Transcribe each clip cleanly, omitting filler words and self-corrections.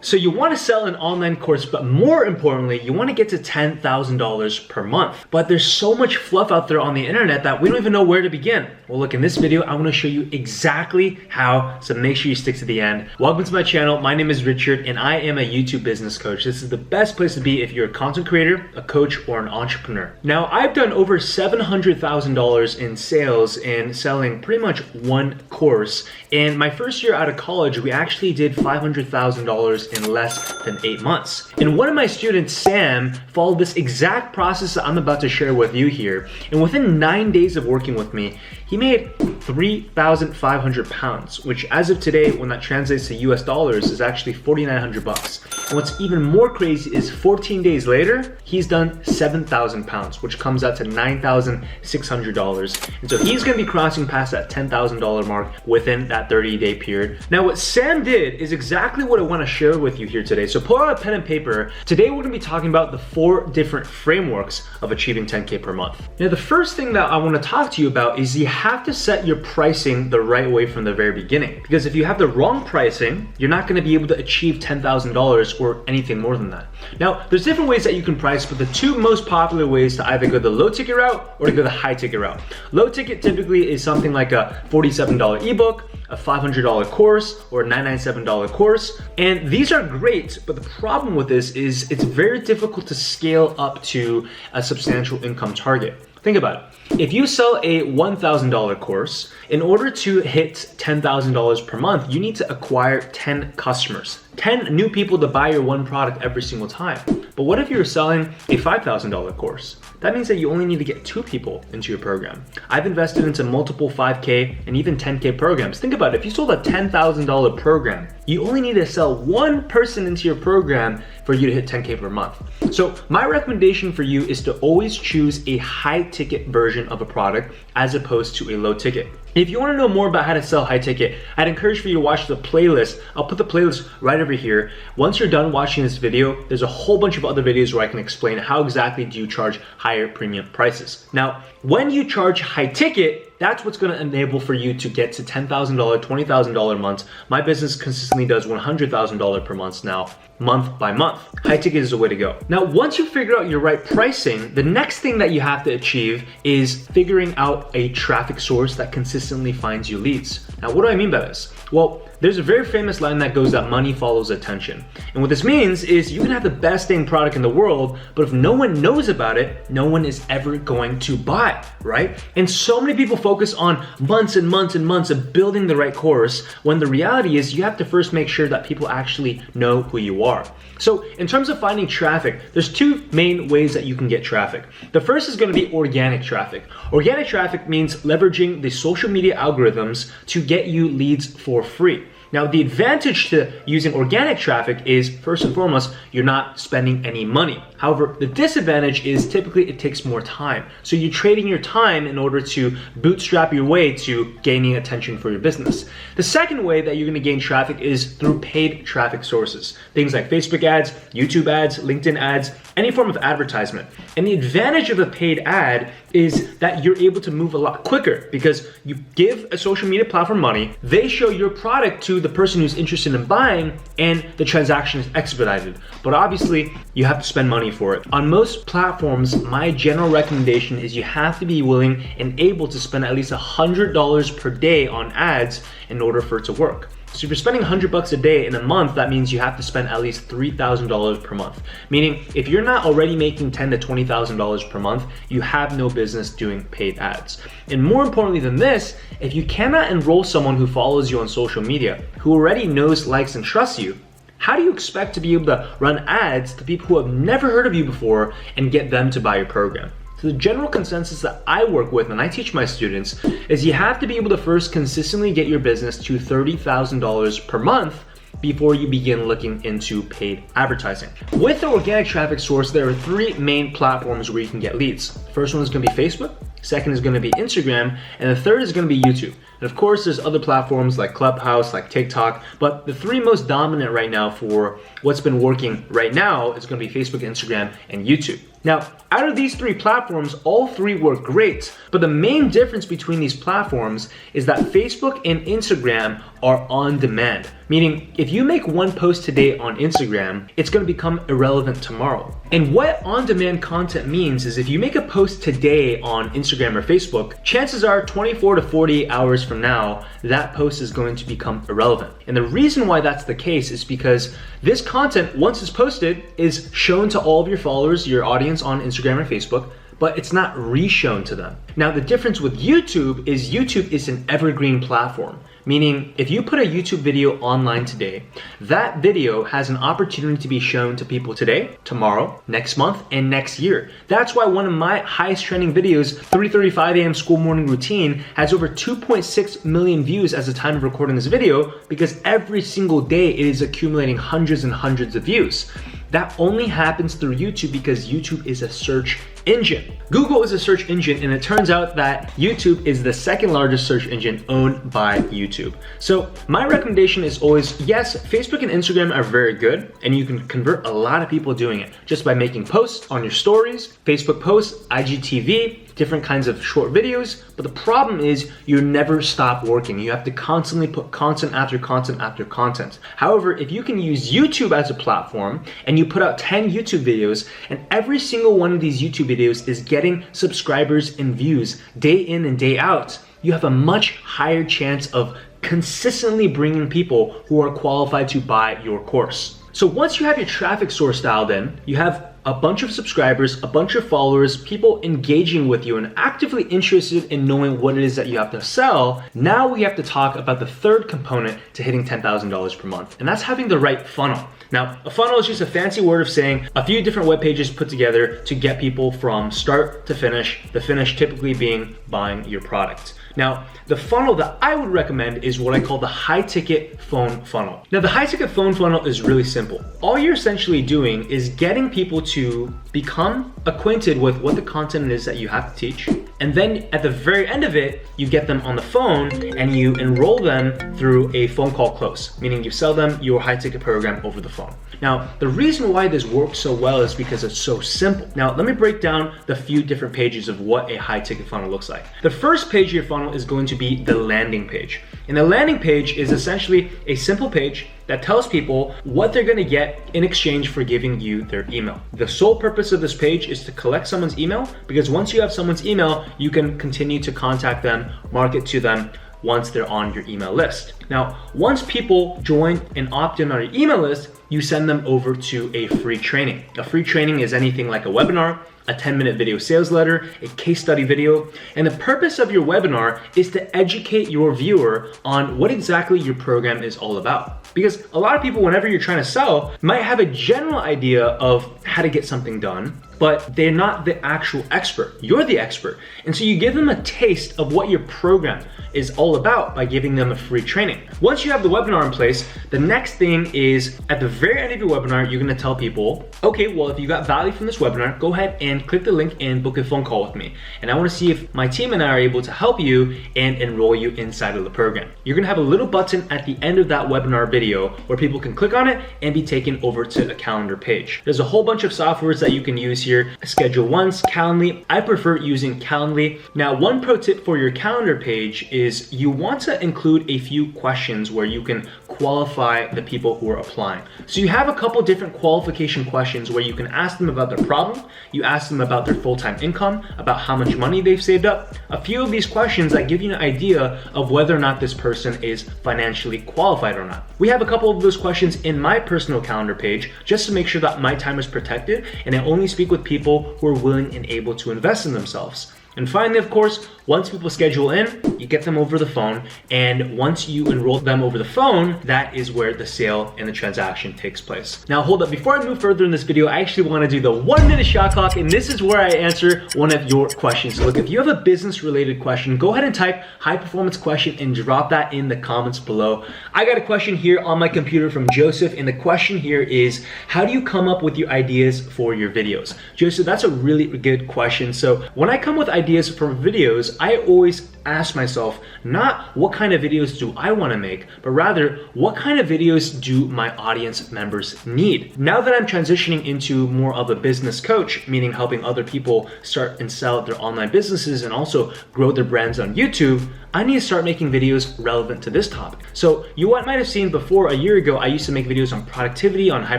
So you want to sell an online course, but more importantly, you want to get to $10,000 per month. But there's so much fluff out there on the internet that we don't even know where to begin. Well, look, in this video, I want to show you exactly how, so make sure you stick to the end. Welcome to my channel. My name is Richard, and I am a YouTube business coach. This is the best place to be if you're a content creator, a coach, or an entrepreneur. Now, I've done over $700,000 in sales in selling pretty much one course. And my first year out of college, we actually did $500,000 in less than 8 months. And one of my students, Sam, followed this exact process that I'm about to share with you here. And within 9 days of working with me, he made 3,500 pounds, which as of today, when that translates to US dollars, is actually 4,900 bucks. And what's even more crazy is 14 days later, he's done 7,000 pounds, which comes out to $9,600. And so he's gonna be crossing past that $10,000 mark within that 30-day period. Now, what Sam did is exactly what I wanna share with you here today. So pull out a pen and paper. Today, we're gonna be talking about the 4 different frameworks of achieving 10K per month. Now, the first thing that I wanna talk to you about is you have to set your pricing the right way from the very beginning. Because if you have the wrong pricing, you're not gonna be able to achieve $10,000 or anything more than that. Now, there's different ways that you can price, but the 2 most popular ways to either go the low ticket route or to go the high ticket route. Low ticket typically is something like a $47 ebook, a $500 course, or a $997 course. And these are great, but the problem with this is it's very difficult to scale up to a substantial income target. Think about it. If you sell a $1,000 course, in order to hit $10,000 per month, you need to acquire 10 customers, 10 new people to buy your one product every single time. But what if you're selling a $5,000 course? That means that you only need to get 2 people into your program. I've invested into multiple 5K and even 10K programs. Think about it, if you sold a $10,000 program, you only need to sell 1 person into your program for you to hit 10K per month. So my recommendation for you is to always choose a high ticket version of a product as opposed to a low ticket. If you want to know more about how to sell high ticket, I'd encourage for you to watch the playlist. I'll put the playlist right over here. Once you're done watching this video, there's a whole bunch of other videos where I can explain how exactly do you charge higher premium prices. Now, when you charge high ticket, that's what's going to enable for you to get to $10,000, $20,000 a month. My business consistently does $100,000 per month now, month by month. High ticket is the way to go. Now, once you figure out your right pricing, the next thing that you have to achieve is figuring out a traffic source that consistently finds you leads. Now, what do I mean by this? Well, there's a very famous line that goes that money follows attention. And what this means is you can have the best dang product in the world, but if no one knows about it, no one is ever going to buy, right? And so many people focus on months and months and months of building the right course, when the reality is you have to first make sure that people actually know who you are. So in terms of finding traffic, there's 2 main ways that you can get traffic. The first is going to be organic traffic. Organic traffic means leveraging the social media algorithms to get you leads for free. Now, the advantage to using organic traffic is, first and foremost, you're not spending any money. However, the disadvantage is typically it takes more time. So you're trading your time in order to bootstrap your way to gaining attention for your business. The second way that you're gonna gain traffic is through paid traffic sources. Things like Facebook ads, YouTube ads, LinkedIn ads, any form of advertisement. And the advantage of a paid ad is that you're able to move a lot quicker because you give a social media platform money, they show your product to the person who's interested in buying, and the transaction is expedited. But obviously, you have to spend money for it. On most platforms, my general recommendation is you have to be willing and able to spend at least $100 per day on ads in order for it to work. So if you're spending $100 a day in a month, that means you have to spend at least $3,000 per month. Meaning, if you're not already making $10,000 to $20,000 per month, you have no business doing paid ads. And more importantly than this, if you cannot enroll someone who follows you on social media, who already knows, likes, and trusts you, how do you expect to be able to run ads to people who have never heard of you before and get them to buy your program? So the general consensus that I work with and I teach my students is you have to be able to first consistently get your business to $30,000 per month before you begin looking into paid advertising. With the organic traffic source, there are 3 main platforms where you can get leads. First one is gonna be Facebook, second is gonna be Instagram, and the third is gonna be YouTube. And of course, there's other platforms like Clubhouse, like TikTok, but the 3 most dominant right now for what's been working right now is gonna be Facebook, Instagram, and YouTube. Now, out of these 3 platforms, all 3 work great, but the main difference between these platforms is that Facebook and Instagram are on demand, meaning if you make one post today on Instagram, it's going to become irrelevant tomorrow. And what on-demand content means is if you make a post today on Instagram or Facebook, chances are 24 to 48 hours from now, that post is going to become irrelevant. And the reason why that's the case is because this content, once it's posted, is shown to all of your followers, your audience on Instagram or Facebook, but it's not re-shown to them. Now, the difference with YouTube is an evergreen platform, meaning if you put a YouTube video online today, that video has an opportunity to be shown to people today, tomorrow, next month, and next year. That's why one of my highest trending videos, 3:35 a.m. school morning routine, has over 2.6 million views as the time of recording this video, because every single day it is accumulating hundreds and hundreds of views. That only happens through YouTube because YouTube is a search engine. Google is a search engine, and it turns out that YouTube is the second largest search engine owned by YouTube. So my recommendation is always, yes, Facebook and Instagram are very good, and you can convert a lot of people doing it just by making posts on your stories, Facebook posts, IGTV, different kinds of short videos. But the problem is you never stop working. You have to constantly put content after content after content. However, if you can use YouTube as a platform and you put out 10 YouTube videos, and every single one of these YouTube videos is getting subscribers and views day in and day out, you have a much higher chance of consistently bringing people who are qualified to buy your course. So once you have your traffic source dialed in, you have a bunch of subscribers, a bunch of followers, people engaging with you and actively interested in knowing what it is that you have to sell. Now we have to talk about the third component to hitting $10,000 per month, and that's having the right funnel. Now, a funnel is just a fancy word of saying a few different web pages put together to get people from start to finish, the finish typically being buying your product. Now, the funnel that I would recommend is what I call the high ticket phone funnel. Now, the high ticket phone funnel is really simple. All you're essentially doing is getting people to become acquainted with what the content is that you have to teach. And then at the very end of it, you get them on the phone and you enroll them through a phone call close, meaning you sell them your high ticket program over the phone. Now, the reason why this works so well is because it's so simple. Now, let me break down the few different pages of what a high ticket funnel looks like. The first page of your funnel is going to be the landing page. And the landing page is essentially a simple page that tells people what they're gonna get in exchange for giving you their email. The sole purpose of this page is to collect someone's email, because once you have someone's email, you can continue to contact them, market to them once they're on your email list. Now, once people join and opt in on your email list, you send them over to a free training. A free training is anything like a webinar, a 10-minute video sales letter, a case study video. And the purpose of your webinar is to educate your viewer on what exactly your program is all about. Because a lot of people, whenever you're trying to sell, might have a general idea of how to get something done, but they're not the actual expert. You're the expert. And so you give them a taste of what your program is all about by giving them a free training. Once you have the webinar in place, the next thing is at the very end of your webinar, you're gonna tell people, okay, well, if you got value from this webinar, go ahead and click the link and book a phone call with me. And I wanna see if my team and I are able to help you and enroll you inside of the program. You're gonna have a little button at the end of that webinar video where people can click on it and be taken over to a calendar page. There's a whole bunch of softwares that you can use here. Schedule Once, Calendly. I prefer using Calendly. Now, one pro tip for your calendar page is you want to include a few questions where you can qualify the people who are applying. So you have a couple different qualification questions where you can ask them about their problem, you ask them about their full-time income, about how much money they've saved up. A few of these questions that give you an idea of whether or not this person is financially qualified or not. We have a couple of those questions in my personal calendar page just to make sure that my time is protected and I only speak with people who are willing and able to invest in themselves. And finally, of course, once people schedule in, you get them over the phone. And once you enroll them over the phone, that is where the sale and the transaction takes place. Now, hold up. Before I move further in this video, I actually want to do the 1-minute shot clock. And this is where I answer one of your questions. So look, if you have a business related question, go ahead and type high performance question and drop that in the comments below. I got a question here on my computer from Joseph. And the question here is, how do you come up with your ideas for your videos? Joseph, that's a really good question. So when I come with ideas for videos, I always ask myself, not what kind of videos do I want to make, but rather what kind of videos do my audience members need? Now that I'm transitioning into more of a business coach, meaning helping other people start and sell their online businesses and also grow their brands on YouTube, I need to start making videos relevant to this topic. So you might have seen before, a year ago, I used to make videos on productivity, on high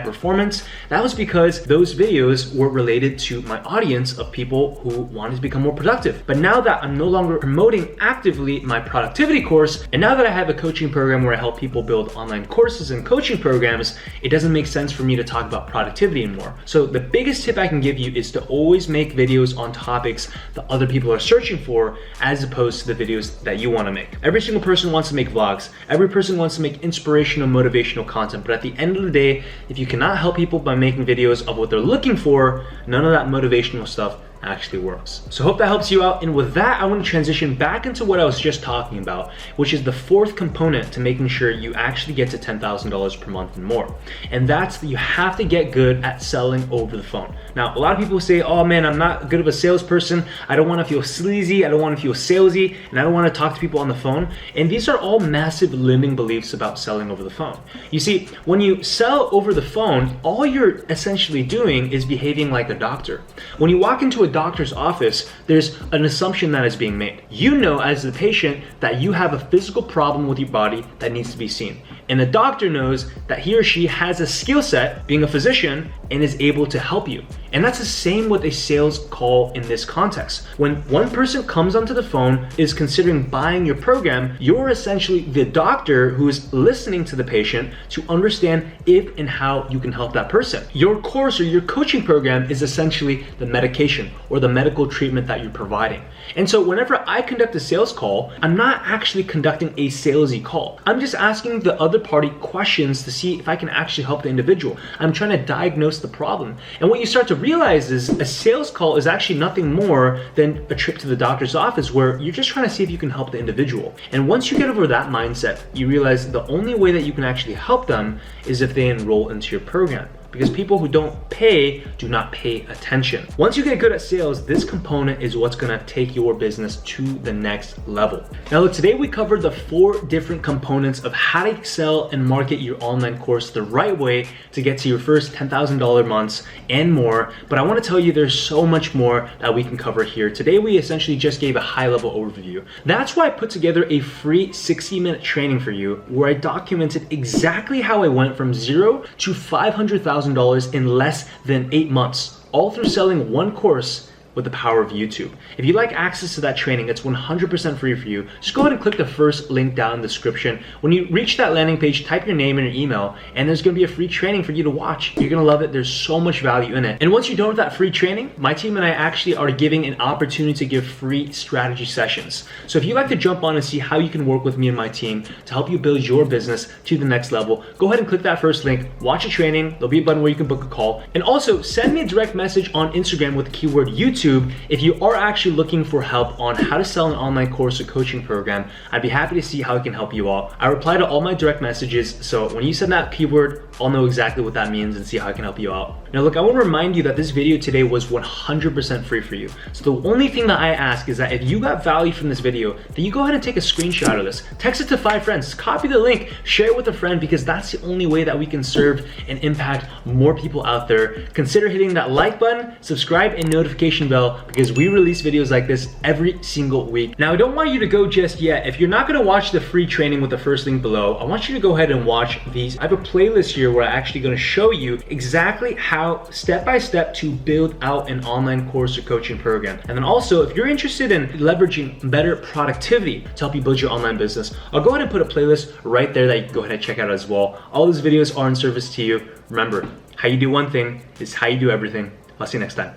performance. That was because those videos were related to my audience of people who wanted to become more productive. But now that I'm no longer promoting actively my productivity course, and now that I have a coaching program where I help people build online courses and coaching programs, it doesn't make sense for me to talk about productivity anymore. So the biggest tip I can give you is to always make videos on topics that other people are searching for, as opposed to the videos that you want to make. Every single person wants to make vlogs. Every person wants to make inspirational, motivational content. But at the end of the day, if you cannot help people by making videos of what they're looking for, none of that motivational stuff actually works. So hope that helps you out. And with that, I want to transition back into what I was just talking about, which is the fourth component to making sure you actually get to $10,000 per month and more. And that's that you have to get good at selling over the phone. Now, a lot of people say, oh man, I'm not good of a salesperson. I don't want to feel sleazy. I don't want to feel salesy. And I don't want to talk to people on the phone. And these are all massive limiting beliefs about selling over the phone. You see, when you sell over the phone, all you're essentially doing is behaving like a doctor. When you walk into a doctor's office, there's an assumption that is being made. You know as the patient that you have a physical problem with your body that needs to be seen. And the doctor knows that he or she has a skill set, being a physician, and is able to help you. And that's the same with a sales call in this context. When one person comes onto the phone, is considering buying your program, you're essentially the doctor who is listening to the patient to understand if and how you can help that person. Your course or your coaching program is essentially the medication or the medical treatment that you're providing. And so whenever I conduct a sales call, I'm not actually conducting a salesy call. I'm just asking the other party questions to see if I can actually help the individual. I'm trying to diagnose the problem. And what you start to realize is a sales call is actually nothing more than a trip to the doctor's office where you're just trying to see if you can help the individual. And once you get over that mindset, you realize the only way that you can actually help them is if they enroll into your program. Because people who don't pay do not pay attention. Once you get good at sales, this component is what's gonna take your business to the next level. Now look, today we covered the 4 different components of how to sell and market your online course the right way to get to your first $10,000 months and more. But I wanna tell you there's so much more that we can cover here. Today we essentially just gave a high-level overview. That's why I put together a free 60-minute training for you where I documented exactly how I went from 0 to $500,000 in less than 8 months, all through selling one course with the power of YouTube. If you'd like access to that training, it's 100% free for you. Just go ahead and click the first link down in the description. When you reach that landing page, type your name and your email, and there's gonna be a free training for you to watch. You're gonna love it. There's so much value in it. And once you're done with that free training, my team and I actually are giving an opportunity to give free strategy sessions. So if you'd like to jump on and see how you can work with me and my team to help you build your business to the next level, go ahead and click that first link, watch a training. There'll be a button where you can book a call. And also send me a direct message on Instagram with the keyword YouTube if you are actually looking for help on how to sell an online course or coaching program. I'd be happy to see how I can help you out. I reply to all my direct messages, so when you send that keyword, I'll know exactly what that means and see how I can help you out. Now look, I want to remind you that this video today was 100% free for you. So the only thing that I ask is that if you got value from this video, then you go ahead and take a screenshot of this, text it to 5 friends, copy the link, share it with a friend, because that's the only way that we can serve and impact more people out there. Consider hitting that like button, subscribe, and notification bell, because we release videos like this every single week. Now I don't want you to go just yet. If you're not going to watch the free training with the first link below, I want you to go ahead and watch these. I have a playlist here where I'm actually going to show you exactly how step by step to build out an online course or coaching program. And then also, if you're interested in leveraging better productivity to help you build your online business, I'll go ahead and put a playlist right there that you can go ahead and check out as well. All these videos are in service to you. Remember, how you do one thing is how you do everything. I'll see you next time.